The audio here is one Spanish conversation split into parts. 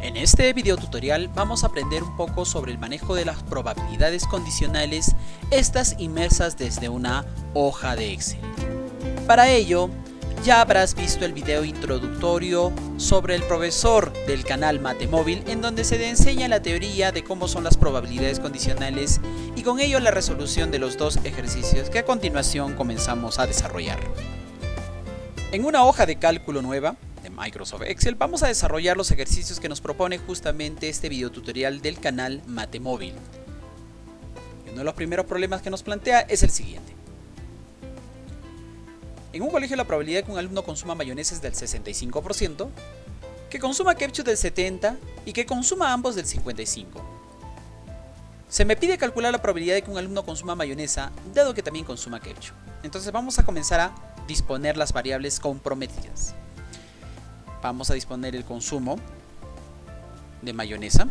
En este video tutorial vamos a aprender un poco sobre el manejo de las probabilidades condicionales, estas inmersas desde una hoja de Excel. Para ello, ya habrás visto el video introductorio sobre el profesor del canal Matemóvil, en donde se te enseña la teoría de cómo son las probabilidades condicionales y con ello la resolución de los dos ejercicios que a continuación comenzamos a desarrollar. En una hoja de cálculo nueva de Microsoft Excel vamos a desarrollar los ejercicios que nos propone justamente este video tutorial del canal Matemóvil. Uno de los primeros problemas que nos plantea es el siguiente. En un colegio la probabilidad de que un alumno consuma mayonesa es del 65%, que consuma ketchup del 70% y que consuma ambos del 55%. Se me pide calcular la probabilidad de que un alumno consuma mayonesa, dado que también consuma ketchup. Entonces vamos a comenzar a disponer las variables comprometidas. Vamos a disponer el consumo de mayonesa,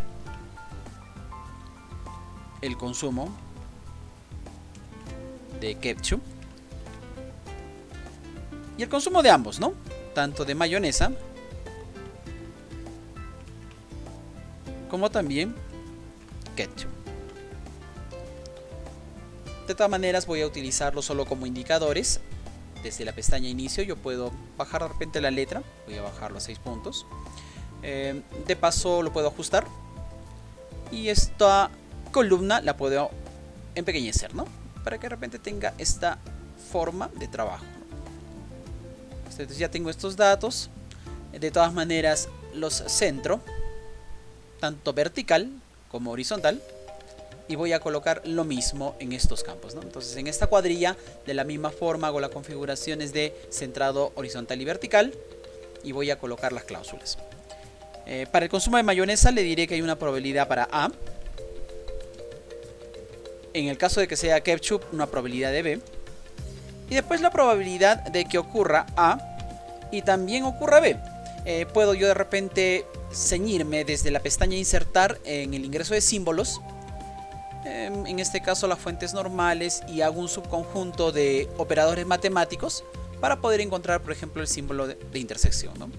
el consumo de ketchup y el consumo de ambos, ¿no? Tanto de mayonesa como también ketchup. De todas maneras voy a utilizarlo solo como indicadores. Desde la pestaña inicio yo puedo bajar de repente la letra, voy a bajarlo a 6 puntos. De paso lo puedo ajustar y esta columna la puedo empequeñecer, ¿no? Para que de repente tenga esta forma de trabajo. Entonces ya tengo estos datos. De todas maneras los centro tanto vertical como horizontal. Y voy a colocar lo mismo en estos campos, ¿no? Entonces en esta cuadrilla de la misma forma hago las configuraciones de centrado horizontal y vertical. Y voy a colocar las cláusulas. Para el consumo de mayonesa le diré que hay una probabilidad para A. En el caso de que sea ketchup, una probabilidad de B. Y después la probabilidad de que ocurra A y también ocurra B. Puedo yo de repente ceñirme desde la pestaña insertar en el ingreso de símbolos. En este caso las fuentes normales, y hago un subconjunto de operadores matemáticos para poder encontrar, por ejemplo, el símbolo de intersección, ¿no?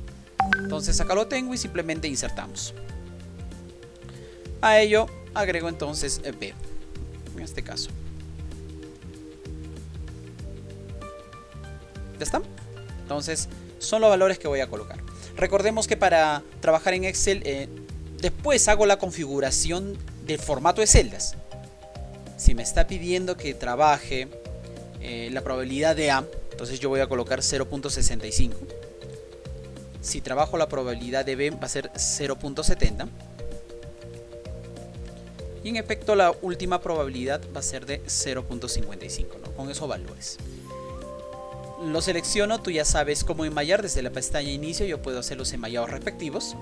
Entonces acá lo tengo y simplemente insertamos. A ello agrego entonces B, en este caso. ¿Ya está? Entonces son los valores que voy a colocar. Recordemos que para trabajar en Excel después hago la configuración del formato de celdas. Si me está pidiendo que trabaje la probabilidad de A, entonces yo voy a colocar 0.65. Si trabajo la probabilidad de B va a ser 0.70. Y en efecto la última probabilidad va a ser de 0.55, ¿no? Con esos valores. Lo selecciono, tú ya sabes cómo enmayar desde la pestaña inicio, yo puedo hacer los enmayados respectivos.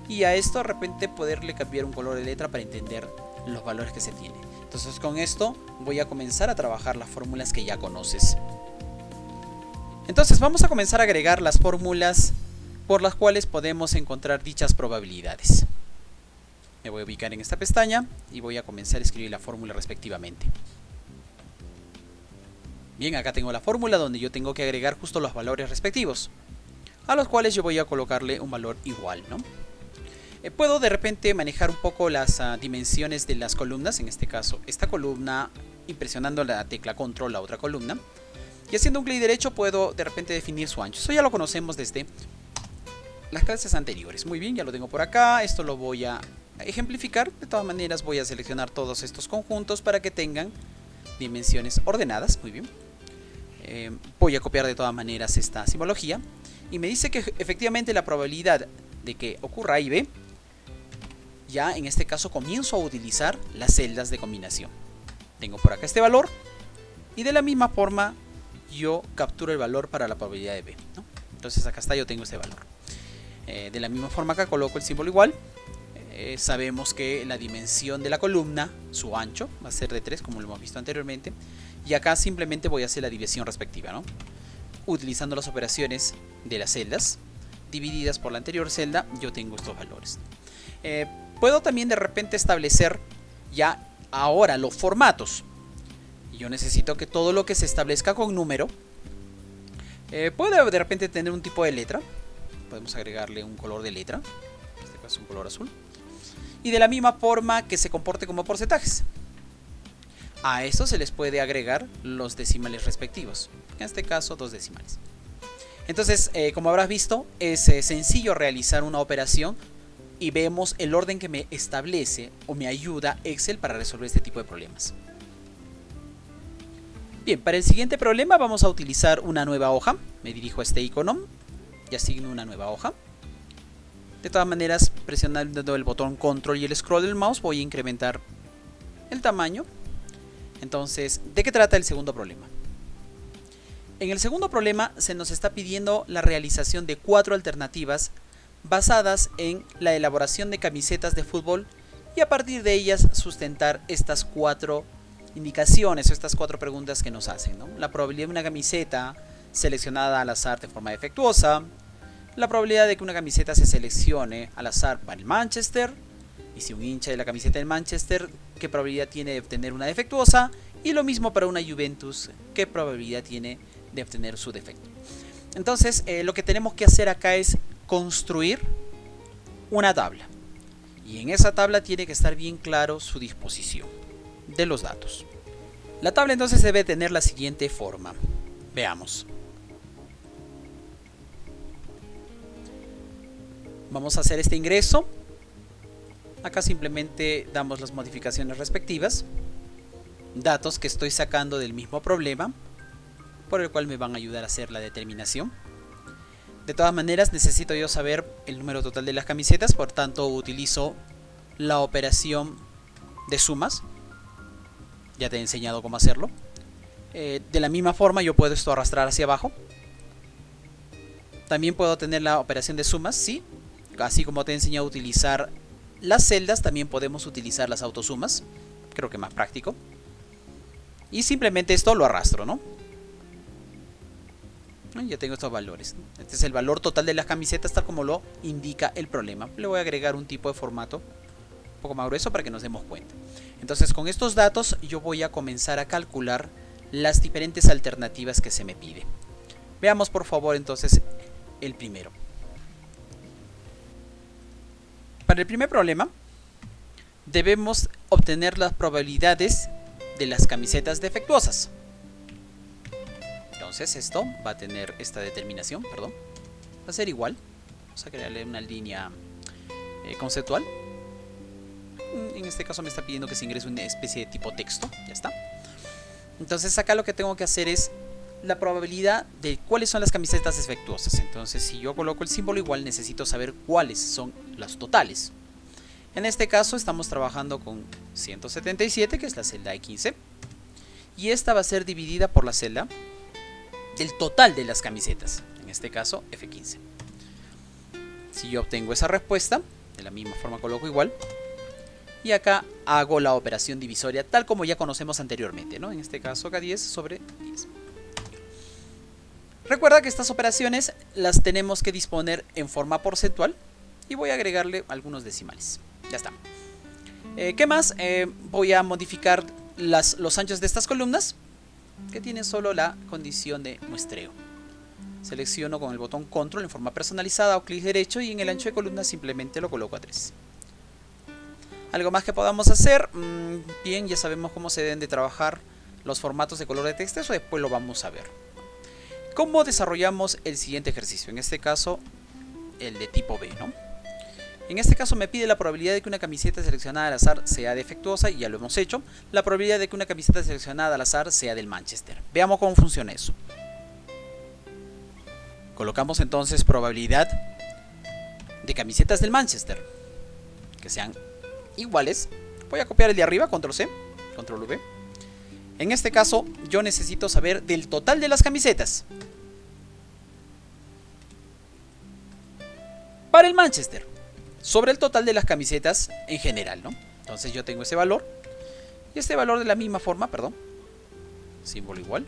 Y a esto de repente poderle cambiar un color de letra para entender los valores que se tiene. Entonces con esto voy a comenzar a trabajar las fórmulas que ya conoces. Entonces vamos a comenzar a agregar las fórmulas por las cuales podemos encontrar dichas probabilidades. Me voy a ubicar en esta pestaña y voy a comenzar a escribir la fórmula respectivamente. Bien, acá tengo la fórmula donde yo tengo que agregar justo los valores respectivos, a los cuales yo voy a colocarle un valor igual, ¿no? Puedo de repente manejar un poco las dimensiones de las columnas, en este caso esta columna, y presionando la tecla control la otra columna, y haciendo un clic derecho puedo de repente definir su ancho. Eso ya lo conocemos desde las clases anteriores. Muy bien, ya lo tengo por acá. Esto lo voy a ejemplificar. De todas maneras voy a seleccionar todos estos conjuntos para que tengan dimensiones ordenadas. Muy bien. Voy a copiar de todas maneras esta simbología y me dice que efectivamente la probabilidad de que ocurra A y B, ya en este caso comienzo a utilizar las celdas de combinación. Tengo por acá este valor y de la misma forma yo capturo el valor para la probabilidad de B, ¿no? Entonces acá está, yo tengo este valor. De la misma forma acá coloco el símbolo igual. Sabemos que la dimensión de la columna, su ancho, va a ser de 3 como lo hemos visto anteriormente. Y acá simplemente voy a hacer la división respectiva, ¿no? Utilizando las operaciones de las celdas divididas por la anterior celda, yo tengo estos valores. Puedo también de repente establecer ya ahora los formatos. Yo necesito que todo lo que se establezca con número puede de repente tener un tipo de letra. Podemos agregarle un color de letra. Acá es un color azul. Y de la misma forma que se comporte como porcentajes. A esto se les puede agregar los decimales respectivos. En este caso, 2 decimales. Entonces, como habrás visto, es sencillo realizar una operación y vemos el orden que me establece o me ayuda Excel para resolver este tipo de problemas. Bien, para el siguiente problema vamos a utilizar una nueva hoja. Me dirijo a este icono y asigno una nueva hoja. De todas maneras, presionando el botón control y el scroll del mouse voy a incrementar el tamaño. Entonces, ¿de qué trata el segundo problema? En el segundo problema se nos está pidiendo la realización de 4 alternativas basadas en la elaboración de camisetas de fútbol y a partir de ellas sustentar estas 4 indicaciones o estas 4 preguntas que nos hacen, ¿no? La probabilidad de una camiseta seleccionada al azar de forma defectuosa, la probabilidad de que una camiseta se seleccione al azar para el Manchester, y si un hincha de la camiseta del Manchester, ¿qué probabilidad tiene de obtener una defectuosa? Y lo mismo para una Juventus, ¿qué probabilidad tiene de obtener su defecto? Entonces, lo que tenemos que hacer acá es construir una tabla. Y en esa tabla tiene que estar bien claro su disposición de los datos. La tabla entonces debe tener la siguiente forma. Veamos. Vamos a hacer este ingreso. Acá simplemente damos las modificaciones respectivas. Datos que estoy sacando del mismo problema, por el cual me van a ayudar a hacer la determinación. De todas maneras, necesito yo saber el número total de las camisetas, por tanto utilizo la operación de sumas. Ya te he enseñado cómo hacerlo. De la misma forma yo puedo esto arrastrar hacia abajo. También puedo tener la operación de sumas, sí. Así como te he enseñado a utilizar las celdas, también podemos utilizar las autosumas. Creo que más práctico. Y simplemente esto lo arrastro, ¿no? Ya tengo estos valores. Este es el valor total de las camisetas tal como lo indica el problema. Le voy a agregar un tipo de formato un poco más grueso para que nos demos cuenta. Entonces, con estos datos yo voy a comenzar a calcular las diferentes alternativas que se me pide. Veamos por favor entonces el primero. Para el primer problema debemos obtener las probabilidades de las camisetas defectuosas. Entonces esto va a tener esta determinación, perdón, va a ser igual. Vamos a crearle una línea conceptual. En este caso me está pidiendo que se ingrese una especie de tipo texto, ya está. Entonces acá lo que tengo que hacer es la probabilidad de cuáles son las camisetas defectuosas. Entonces si yo coloco el símbolo igual necesito saber cuáles son las totales. En este caso estamos trabajando con 177, que es la celda E15. Y esta va a ser dividida por la celda del total de las camisetas. En este caso F15. Si yo obtengo esa respuesta, de la misma forma coloco igual. Y acá hago la operación divisoria tal como ya conocemos anteriormente, ¿no? En este caso K10 sobre 10. Recuerda que estas operaciones las tenemos que disponer en forma porcentual. Y voy a agregarle algunos decimales. Ya está. ¿Qué más? Voy a modificar los anchos de estas columnas, que tienen solo la condición de muestreo. Selecciono con el botón control en forma personalizada o clic derecho y en el ancho de columna simplemente lo coloco a 3. Algo más que podamos hacer. Bien, ya sabemos cómo se deben de trabajar los formatos de color de texto. Eso después lo vamos a ver. ¿Cómo desarrollamos el siguiente ejercicio? En este caso, el de tipo B, ¿no? En este caso me pide la probabilidad de que una camiseta seleccionada al azar sea defectuosa, y ya lo hemos hecho. La probabilidad de que una camiseta seleccionada al azar sea del Manchester. Veamos cómo funciona eso. Colocamos entonces probabilidad de camisetas del Manchester que sean iguales. Voy a copiar el de arriba, control C, control V. En este caso yo necesito saber del total de las camisetas para el Manchester sobre el total de las camisetas en general, ¿no? Entonces yo tengo ese valor. Y este valor de la misma forma, perdón, símbolo igual.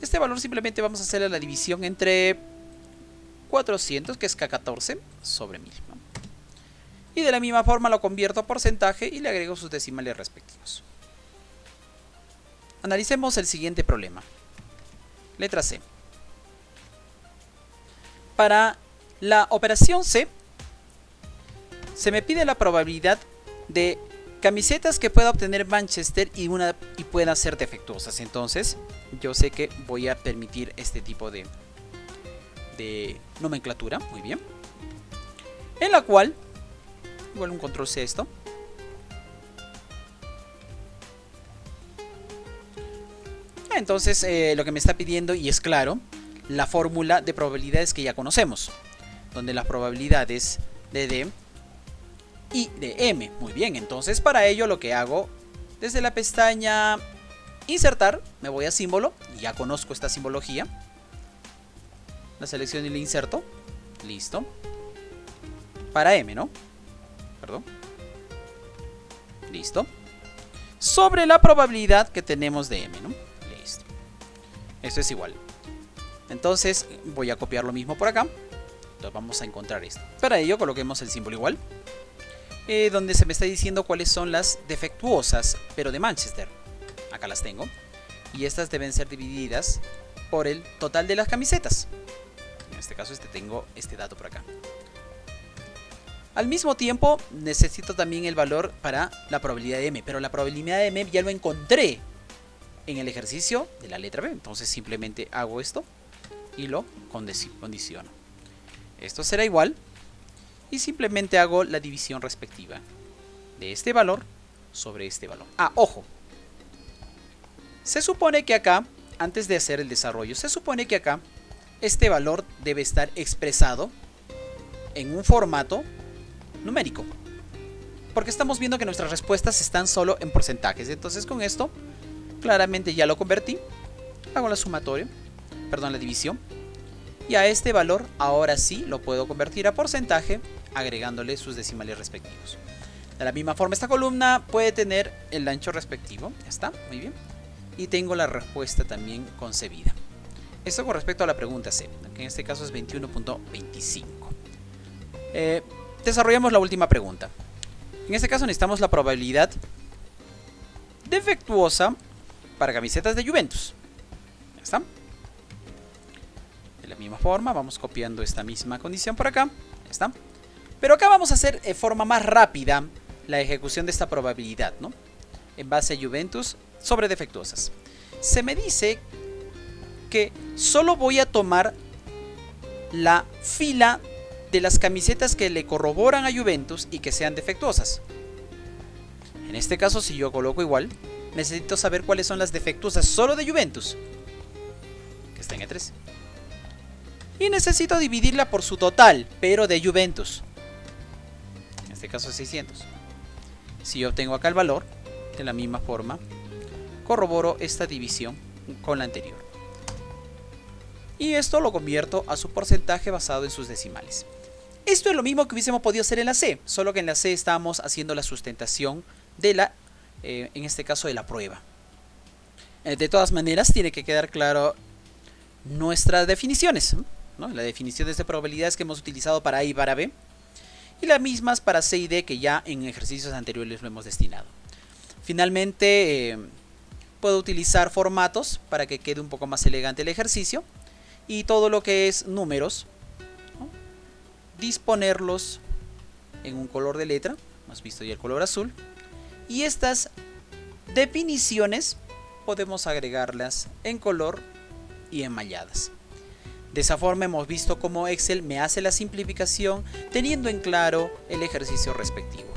Este valor simplemente vamos a hacerle la división entre 400, que es K14, sobre 1000, ¿no? Y de la misma forma lo convierto a porcentaje y le agrego sus decimales respectivos. Analicemos el siguiente problema. Letra C. Para la operación C, se me pide la probabilidad de camisetas que pueda obtener Manchester y puedan ser defectuosas. Entonces yo sé que voy a permitir este tipo de nomenclatura. Muy bien. En la cual, igual un control C esto. Entonces lo que me está pidiendo, y es claro, la fórmula de probabilidades que ya conocemos, donde las probabilidades de D y de M. Muy bien, entonces para ello lo que hago, desde la pestaña insertar, me voy a símbolo, y ya conozco esta simbología, la selección y la inserto, listo, para M, ¿no? Perdón, listo, sobre la probabilidad que tenemos de M, ¿no? Listo, esto es igual. Entonces voy a copiar lo mismo por acá. Entonces vamos a encontrar esto. Para ello coloquemos el símbolo igual, donde se me está diciendo cuáles son las defectuosas, pero de Manchester. Acá las tengo. Y estas deben ser divididas por el total de las camisetas. En este caso tengo este dato por acá. Al mismo tiempo necesito también el valor para la probabilidad de M. Pero la probabilidad de M ya lo encontré en el ejercicio de la letra B. Entonces simplemente hago esto y lo condiciono. Esto será igual, y simplemente hago la división respectiva de este valor sobre este valor. Ah, ojo, se supone que acá, antes de hacer el desarrollo, se supone que acá este valor debe estar expresado en un formato numérico, porque estamos viendo que nuestras respuestas están solo en porcentajes. Entonces con esto claramente ya lo convertí. Hago la sumatoria, perdón, la división, y a este valor ahora sí lo puedo convertir a porcentaje, agregándole sus decimales respectivos. De la misma forma, esta columna puede tener el ancho respectivo. Ya está, muy bien. Y tengo la respuesta también concebida. Esto con respecto a la pregunta C, que en este caso es 21.25. Desarrollamos la última pregunta. En este caso necesitamos la probabilidad defectuosa para camisetas de Juventus. Ya está. De la misma forma vamos copiando esta misma condición por acá. Ya está. Pero acá vamos a hacer de forma más rápida la ejecución de esta probabilidad, ¿no? En base a Juventus sobre defectuosas. Se me dice que solo voy a tomar la fila de las camisetas que le corroboran a Juventus y que sean defectuosas. En este caso, si yo coloco igual, necesito saber cuáles son las defectuosas solo de Juventus, que está en E3. Y necesito dividirla por su total, pero de Juventus. En este caso es 600. Si yo obtengo acá el valor, de la misma forma, corroboro esta división con la anterior. Y esto lo convierto a su porcentaje basado en sus decimales. Esto es lo mismo que hubiésemos podido hacer en la C, solo que en la C estábamos haciendo la sustentación de la, en este caso, de la prueba. De todas maneras, tiene que quedar claro nuestras definiciones, ¿no? Las definiciones de probabilidades que hemos utilizado para A y para B, y las mismas para C y D que ya en ejercicios anteriores lo hemos destinado. Finalmente, puedo utilizar formatos para que quede un poco más elegante el ejercicio, y todo lo que es números, ¿no?, disponerlos en un color de letra. Hemos visto ya el color azul, y estas definiciones podemos agregarlas en color y enmalladas. De esa forma hemos visto cómo Excel me hace la simplificación teniendo en claro el ejercicio respectivo.